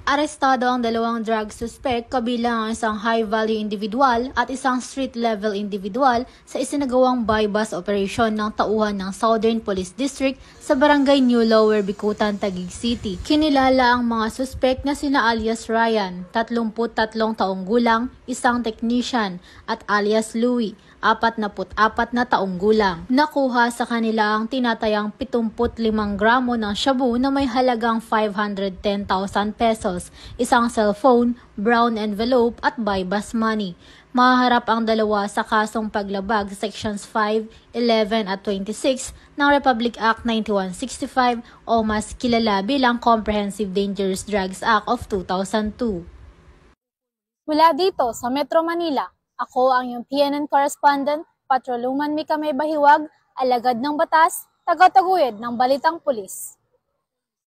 Arestado ang dalawang drug suspect kabilang ang isang high-value individual at isang street-level individual sa isinagawang buy-bust operation ng tauhan ng Southern Police District sa Barangay New Lower Bicutan, Taguig City. Kinilala ang mga suspect na sina alias Ryan, 33 taong gulang, isang technician, at alias Louie, 44 na taong gulang. Nakuha sa kanila ang tinatayang 75 gramo ng shabu na may halagang 510,000 pesos, isang cellphone, brown envelope at buy-bust money. Mahaharap ang dalawa sa kasong paglabag sa Sections 5, 11 at 26 ng Republic Act 9165 o mas kilala bilang Comprehensive Dangerous Drugs Act of 2002. Mula dito sa Metro Manila, ako ang iyong PNN correspondent, Patroluman Mika May Bahiwag, alagad ng batas, taga-taguyod ng Balitang Pulis.